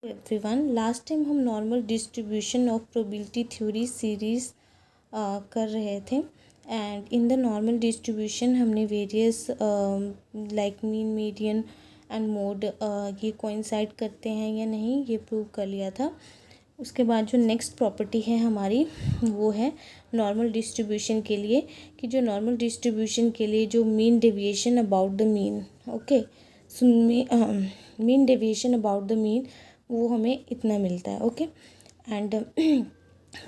Everyone, last time हम normal distribution of probability theory series कर रहे थे। And in the normal distribution हमने various like mean, median and mode ये coincide करते हैं या नहीं, ये प्रूव कर लिया था। उसके बाद जो नेक्स्ट प्रॉपर्टी है हमारी वो है नॉर्मल डिस्ट्रीब्यूशन के लिए, कि जो नॉर्मल डिस्ट्रीब्यूशन के लिए जो mean deviation about the mean, okay, so mean deviation about the mean वो हमें इतना मिलता है। ओके, एंड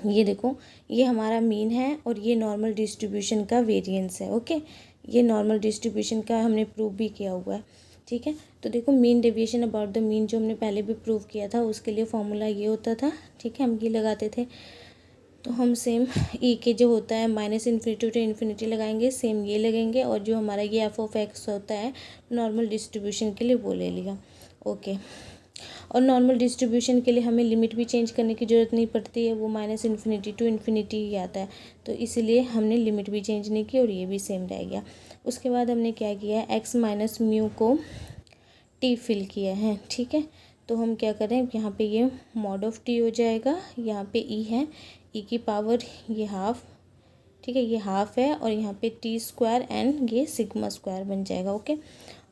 ये देखो, ये हमारा मीन है और ये नॉर्मल डिस्ट्रीब्यूशन का वेरिएंस है। ओके, ये नॉर्मल डिस्ट्रीब्यूशन का हमने प्रूव भी किया हुआ है। ठीक है, तो देखो mean deviation about the mean जो हमने पहले भी प्रूव किया था, उसके लिए फॉर्मूला ये होता था। ठीक है, हम ये लगाते थे, तो हम सेम ई के जो होता है -∞ टू इन्फिनिटी लगाएंगे, सेम ये लगेंगे, और जो हमारा ये f(x) होता है नॉर्मल डिस्ट्रीब्यूशन के लिए वो ले लिया। ओके, और नॉर्मल डिस्ट्रीब्यूशन के लिए हमें लिमिट भी चेंज करने की ज़रूरत नहीं पड़ती है, वो -∞ टू इन्फिनिटी ही आता है, तो इसीलिए हमने लिमिट भी चेंज नहीं की और ये भी सेम रह गया। उसके बाद हमने क्या किया है, x माइनस म्यू को t फिल किया है। ठीक है, तो हम क्या करें, यहाँ पे ये मॉड ऑफ t हो जाएगा, यहाँ पे e है, e की पावर ये हाफ, ठीक है, ये हाफ है, और यहाँ पे t² एंड ये सिग्मा स्क्वायर बन जाएगा। ओके,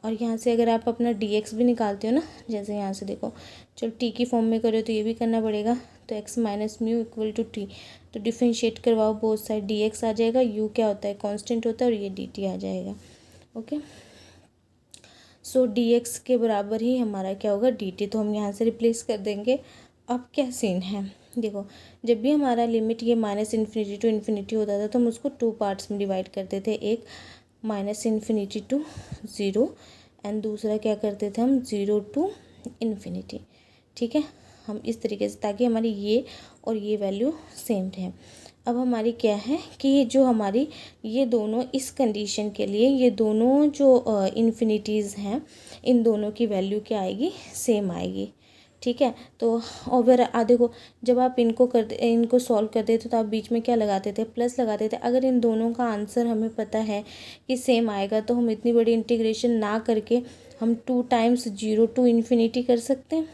और यहाँ से अगर आप अपना dx भी निकालते हो ना, जैसे यहाँ से देखो, चलो t की फॉर्म में करो तो ये भी करना पड़ेगा, तो x minus mu equal to t, तो डिफरेंशिएट करवाओ बोथ साइड, dx आ जाएगा, u क्या होता है कांस्टेंट होता है, और ये dt आ जाएगा। ओके, सो dx के बराबर ही हमारा क्या होगा dt, तो हम यहाँ से रिप्लेस कर देंगे। अब क्या सीन है, देखो, जब भी हमारा लिमिट ये -∞ टू इन्फिनिटी होता था तो हम उसको 2 पार्ट्स में डिवाइड करते थे, एक -∞ टू 0 एंड दूसरा क्या करते थे हम 0 टू इन्फिनिटी। ठीक है, हम इस तरीके से, ताकि हमारी ये और ये वैल्यू सेम रहे। अब हमारी क्या है कि ये जो हमारी ये दोनों इस कंडीशन के लिए ये दोनों जो इन्फिनिटीज़ हैं, इन दोनों की वैल्यू क्या आएगी, सेम आएगी। ठीक है, तो ओवर देखो, जब आप इनको सॉल्व करते थे तो आप बीच में क्या लगाते थे, प्लस लगाते थे। अगर इन दोनों का आंसर हमें पता है कि सेम आएगा तो हम इतनी बड़ी इंटीग्रेशन ना करके हम 2 टाइम्स 0 टू इन्फिनिटी कर सकते हैं।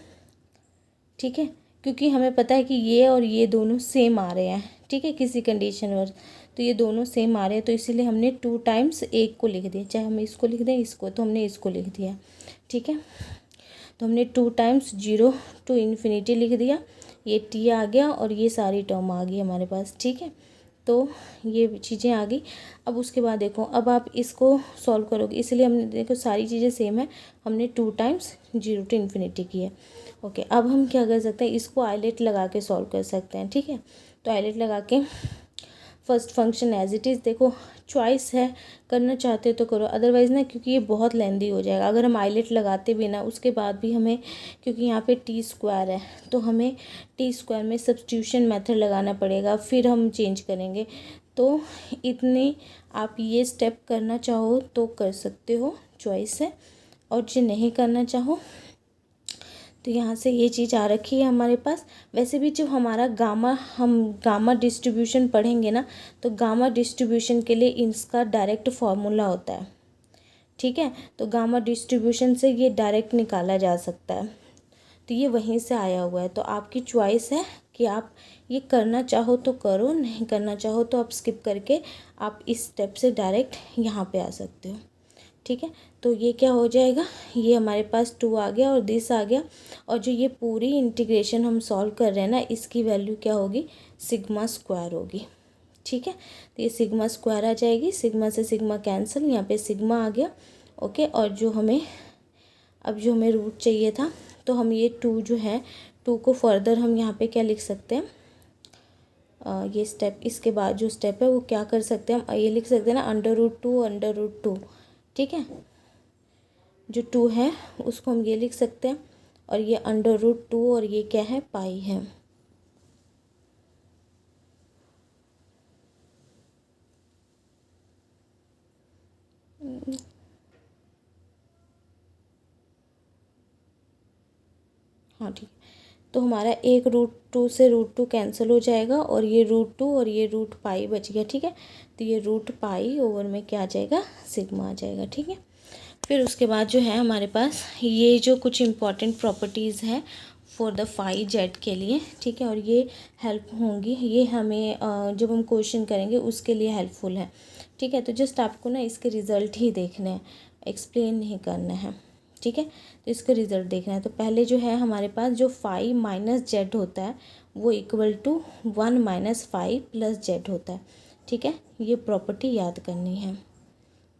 ठीक है, क्योंकि हमें पता है कि ये और ये दोनों सेम आ रहे हैं। ठीक है, किसी कंडीशन पर तो ये दोनों सेम आ रहे हैं, तो इसीलिए हमने 2 टाइम्स एक को लिख दिया, चाहे हम इसको लिख दें इसको, तो हमने इसको लिख दिया। ठीक है, तो हमने 2 टाइम्स 0 टू इन्फिनिटी लिख दिया, ये t आ गया और ये सारी टर्म आ गई हमारे पास। ठीक है, तो ये चीज़ें आ गई। अब उसके बाद देखो, अब आप इसको सॉल्व करोगे, इसलिए हमने देखो सारी चीज़ें सेम है, हमने 2 टाइम्स 0 टू इन्फिनिटी की है। ओके, अब हम क्या कर सकते हैं, इसको आइलेट लगा के सॉल्व कर सकते हैं। ठीक है, तो आइलेट लगा के first function as it is, देखो चॉइस है, करना चाहते तो करो, अदरवाइज़ ना, क्योंकि ये बहुत लेंदी हो जाएगा अगर हम आइलेट लगाते भी ना, उसके बाद भी हमें, क्योंकि यहाँ पे t² है तो हमें t² में सब्स्टिट्यूशन मेथड लगाना पड़ेगा, फिर हम चेंज करेंगे। तो इतने आप ये स्टेप करना चाहो तो कर सकते हो, चॉइस है, और जो नहीं करना चाहो तो यहाँ से ये चीज़ आ रखी है हमारे पास। वैसे भी जब हमारा हम गामा डिस्ट्रीब्यूशन पढ़ेंगे ना, तो गामा डिस्ट्रीब्यूशन के लिए इसका डायरेक्ट फार्मूला होता है। ठीक है, तो गामा डिस्ट्रीब्यूशन से ये डायरेक्ट निकाला जा सकता है, तो ये वहीं से आया हुआ है। तो आपकी चॉइस है कि आप ये करना चाहो तो करो, नहीं करना चाहो तो आप स्किप करके आप इस स्टेप से डायरेक्ट यहाँ पे आ सकते हो। ठीक है, तो ये क्या हो जाएगा, ये हमारे पास 2 आ गया और दिस आ गया, और जो ये पूरी इंटीग्रेशन हम सॉल्व कर रहे हैं ना, इसकी वैल्यू क्या होगी, सिग्मा स्क्वायर होगी। ठीक है, तो ये सिग्मा स्क्वायर आ जाएगी, सिग्मा से सिग्मा कैंसिल, यहाँ पे सिग्मा आ गया। ओके, और जो हमें रूट चाहिए था, तो हम ये 2 जो है 2 को फर्दर हम यहाँ पे क्या लिख सकते हैं, ये स्टेप, इसके बाद जो स्टेप है वो क्या कर सकते हैं, हम ये लिख सकते हैं ना, √2 ठीक है, जो 2 है उसको हम ये लिख सकते हैं, और ये √2 और ये क्या है, पाई है। हाँ ठीक है, तो हमारा एक √2 से √2 कैंसिल हो जाएगा, और ये √2 और ये √पाई बच गया। ठीक है, तो ये √पाई ओवर में क्या आ जाएगा, सिग्मा आ जाएगा। ठीक है, फिर उसके बाद जो है हमारे पास ये जो कुछ इम्पॉर्टेंट प्रॉपर्टीज़ हैं फॉर द फाई जेड के लिए, ठीक है। और ये हेल्प होंगी, ये हमें जब हम क्वेश्चन करेंगे उसके लिए हेल्पफुल है, ठीक है। तो जस्ट आपको ना इसके रिज़ल्ट ही देखने हैं, एक्सप्लेन नहीं करना है, ठीक है। तो इसका रिज़ल्ट देखना है। तो पहले जो है हमारे पास जो फाई माइनस जेड होता है वो equal to 1 minus phi plus z होता है, ठीक है। ये प्रॉपर्टी याद करनी है,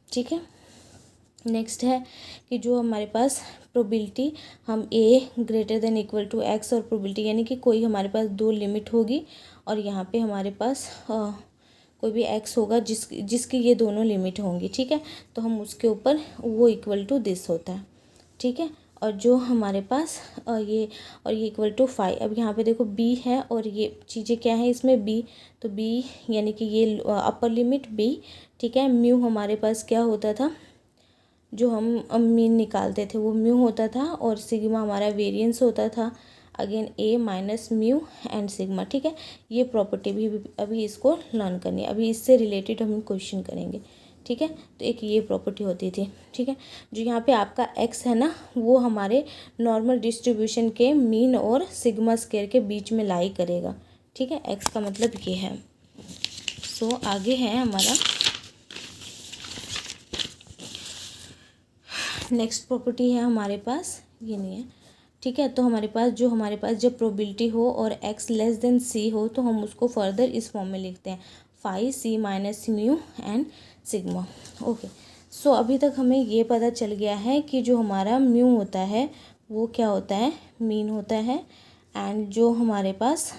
ठीक है। नेक्स्ट है कि जो हमारे पास प्रोबेबिलिटी हम A greater than equal to X, और प्रोबेबिलिटी यानी कि कोई हमारे पास दो लिमिट होगी और यहाँ पे हमारे पास कोई भी एक्स होगा जिसकी ये दोनों लिमिट होंगी, ठीक है। तो हम उसके ऊपर वो इक्वल टू दिस होता है, ठीक है। और जो हमारे पास ये इक्वल टू फाइव, अब यहाँ पे देखो बी है और ये चीज़ें क्या है इसमें बी, तो बी यानी कि ये अपर लिमिट बी, ठीक है। म्यू हमारे पास क्या होता था, जो हम मीन निकालते थे वो म्यू होता था, और सिग्मा हमारा वेरिएंस होता था, again A minus mu and sigma, ठीक है। ये प्रॉपर्टी भी अभी इसको लर्न करनी है, अभी इससे रिलेटेड हम क्वेश्चन करेंगे, ठीक है। तो एक ये प्रॉपर्टी होती थी, ठीक है। जो यहाँ पे आपका एक्स है ना, वो हमारे नॉर्मल डिस्ट्रीब्यूशन के मीन और सिग्मा स्क्वायर के बीच में लाई करेगा, ठीक है। एक्स का मतलब ये है। सो आगे है हमारा नेक्स्ट प्रॉपर्टी है हमारे पास, ये नहीं है, ठीक है। तो हमारे पास जब प्रोबेबिलिटी हो और एक्स लेस देन सी हो तो हम उसको फर्दर इस फॉर्म में लिखते हैं, phi C minus mu and sigma, okay. So अभी तक हमें ये पता चल गया है कि जो हमारा म्यू होता है वो क्या होता है, मीन होता है, एंड जो हमारे पास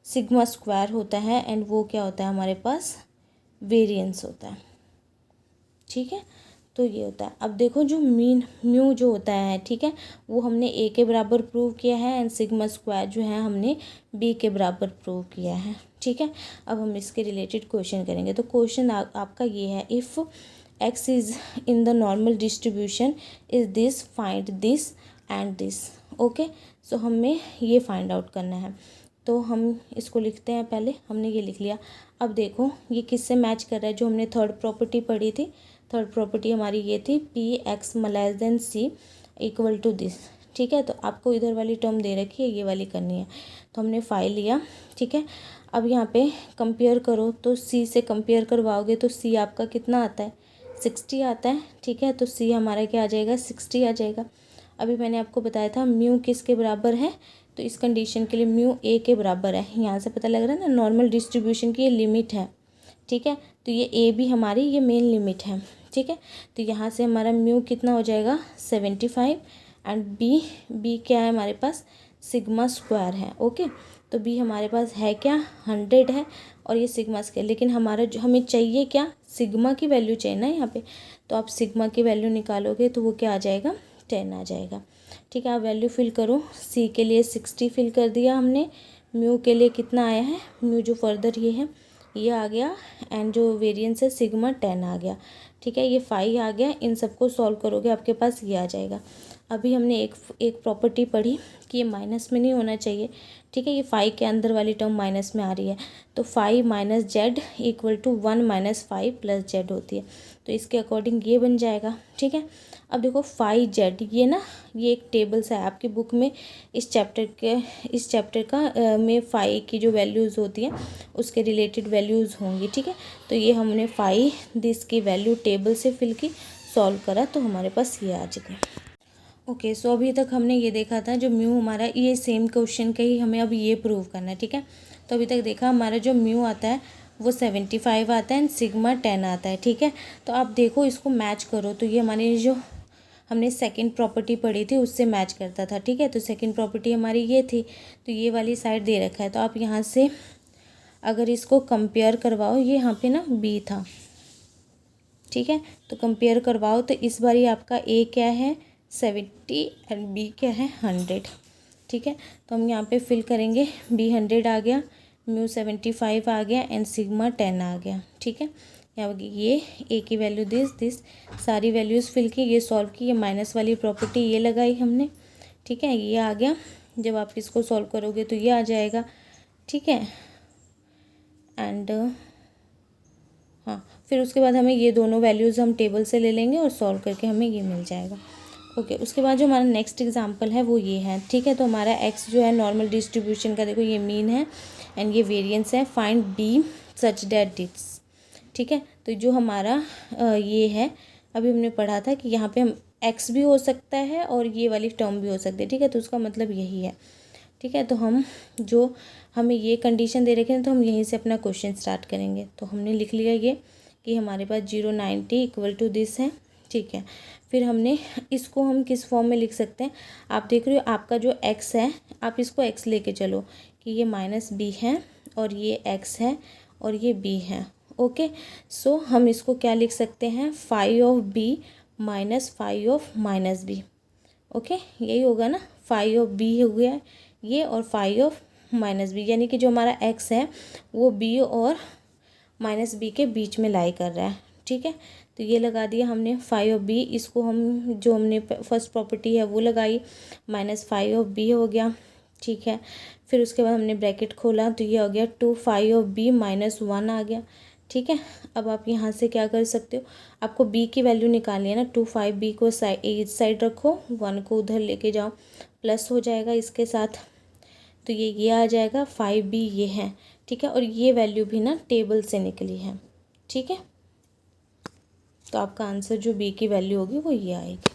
सिग्मा स्क्वायर होता है एंड वो क्या होता है हमारे पास, वेरिएंस होता है, ठीक है। तो ये होता है। अब देखो जो म्यू जो होता है, ठीक है, वो हमने ए के बराबर प्रूव किया है, एंड सिग्मा स्क्वायर जो है हमने बी के बराबर प्रूव किया है, ठीक है। अब हम इसके रिलेटेड क्वेश्चन करेंगे। तो क्वेश्चन आपका ये है, if X is in the normal distribution is this, find this and this, okay. So हमें ये फाइंड आउट करना है। तो हम इसको लिखते हैं, पहले हमने ये लिख लिया। अब देखो ये किससे मैच कर रहा है, जो हमने थर्ड प्रॉपर्टी पढ़ी थी, थर्ड प्रॉपर्टी हमारी ये थी, P X less than C equal to this, ठीक है। तो आपको इधर वाली टर्म दे रखी है, ये वाली करनी है। तो हमने फाइव लिया, ठीक है। अब यहाँ पे कंपेयर करो, तो सी से कंपेयर करवाओगे तो सी आपका कितना आता है, 60 आता है, ठीक है। तो सी हमारा क्या आ जाएगा, 60 आ जाएगा। अभी मैंने आपको बताया था म्यू किसके बराबर है, तो इस कंडीशन के लिए म्यू ए के बराबर है। यहाँ से पता लग रहा है ना, नॉर्मल डिस्ट्रीब्यूशन की ये लिमिट है, ठीक है। तो ये ए भी हमारी ये मेन लिमिट है, ठीक है। तो यहाँ से हमारा म्यू कितना हो जाएगा, 75, एंड बी क्या है हमारे पास, सिग्मा स्क्वायर है, ओके। तो बी हमारे पास है क्या, 100 है, और ये सिग्मा स्क्वायर, लेकिन हमारा जो हमें चाहिए क्या, सिग्मा की वैल्यू चाहिए ना यहाँ पे। तो आप सिग्मा की वैल्यू निकालोगे तो वो क्या आ जाएगा, 10 आ जाएगा, ठीक है। आप वैल्यू फिल करो, सी के लिए 60 फिल कर दिया हमने, म्यू के लिए कितना आया है, म्यू जो फर्दर ये है ये आ गया, एंड जो वेरिएंस है सिग्मा 10 आ गया, ठीक है। ये 5 आ गया, इन सबको सॉल्व करोगे आपके पास ये आ जाएगा। अभी हमने एक प्रॉपर्टी पढ़ी कि ये माइनस में नहीं होना चाहिए, ठीक है। ये 5 के अंदर वाली टर्म माइनस में आ रही है, तो 5 minus z equal to 1 minus 5 plus z होती है। तो इसके अकॉर्डिंग ये बन जाएगा, ठीक है। अब देखो 5 जेड, ये ना ये एक टेबल सा है आपकी बुक में, इस चैप्टर का में 5 की जो वैल्यूज़ होती हैं उसके रिलेटेड वैल्यूज़ होंगी, ठीक है। तो ये हमने 5 दिस की वैल्यू टेबल से फिल की, सॉल्व करा, तो हमारे पास ये आ जाएगा, ओके। सो अभी तक हमने ये देखा था जो म्यू हमारा, ये सेम क्वेश्चन का ही हमें अब ये प्रूव करना है, ठीक है। तो अभी तक देखा हमारा जो म्यू आता है वो 75 आता है एंड सिग्मा 10 आता है, ठीक है। तो आप देखो इसको मैच करो, तो ये हमारी जो हमने सेकंड प्रॉपर्टी पढ़ी थी उससे मैच करता था, ठीक है। तो सेकंड प्रॉपर्टी हमारी ये थी, तो ये वाली साइड दे रखा है, तो आप यहाँ से अगर इसको कंपेयर करवाओ, ये यहाँ पे ना बी था, ठीक है। तो कंपेयर करवाओ तो इस बार आपका ए क्या है, 70 एंड बी क्या है, 100, ठीक है। तो हम यहाँ पे फिल करेंगे, बी 100 आ गया, म्यू 75 आ गया, एंड सिग्मा 10 आ गया, ठीक है। यहाँ ये ए की वैल्यू दिस सारी वैल्यूज़ फिल की, ये सॉल्व की, ये माइनस वाली प्रॉपर्टी ये लगाई हमने, ठीक है। ये आ गया, जब आप इसको सॉल्व करोगे तो ये आ जाएगा, ठीक है। एंड हाँ, फिर उसके बाद हमें ये दोनों वैल्यूज़ हम टेबल से ले लेंगे और सॉल्व करके हमें ये मिल जाएगा, ओके उसके बाद जो हमारा नेक्स्ट एग्जांपल है वो ये है, ठीक है। तो हमारा एक्स जो है नॉर्मल डिस्ट्रीब्यूशन का, देखो ये मीन है एंड ये वेरिएंस है, find B such that this, ठीक है। तो जो हमारा ये है, अभी हमने पढ़ा था कि यहाँ पे हम एक्स भी हो सकता है और ये वाली टर्म भी हो सकती है, ठीक है। तो उसका मतलब यही है, ठीक है। तो हम जो हमें ये कंडीशन दे रखे हैं तो हम यहीं से अपना क्वेश्चन स्टार्ट करेंगे। तो हमने लिख लिया ये कि हमारे पास 090 इक्वल टू दिस है, ठीक है। फिर हमने इसको हम किस फॉर्म में लिख सकते हैं, आप देख रहे हो आपका जो एक्स है, आप इसको एक्स लेके चलो कि ये माइनस बी है और ये एक्स है और ये बी है, ओके। सो हम इसको क्या लिख सकते हैं, five of B minus five of minus B, okay. यही होगा ना, फाइव ऑफ बी हो गया ये और फाइव ऑफ माइनस बी, यानी कि जो हमारा एक्स है वो बी और माइनस बी के बीच में लाई कर रहा है, ठीक है। तो ये लगा दिया हमने फाइव ऑफ बी, इसको हम जो हमने फर्स्ट प्रॉपर्टी है वो लगाई, माइनस फाइव ऑफ बी हो गया, ठीक है। फिर उसके बाद हमने ब्रैकेट खोला तो ये हो गया 2 फाइव ऑफ बी माइनस 1 आ गया, ठीक है। अब आप यहाँ से क्या कर सकते हो, आपको बी की वैल्यू निकालनी है ना, 2 5 बी को इस साइड रखो, 1 को उधर लेके जाओ, प्लस हो जाएगा इसके साथ, तो ये आ जाएगा 5 बी ये है, ठीक है। और ये वैल्यू भी ना टेबल से निकली है, ठीक है। तो आपका आंसर जो बी की वैल्यू होगी वो ये आएगी।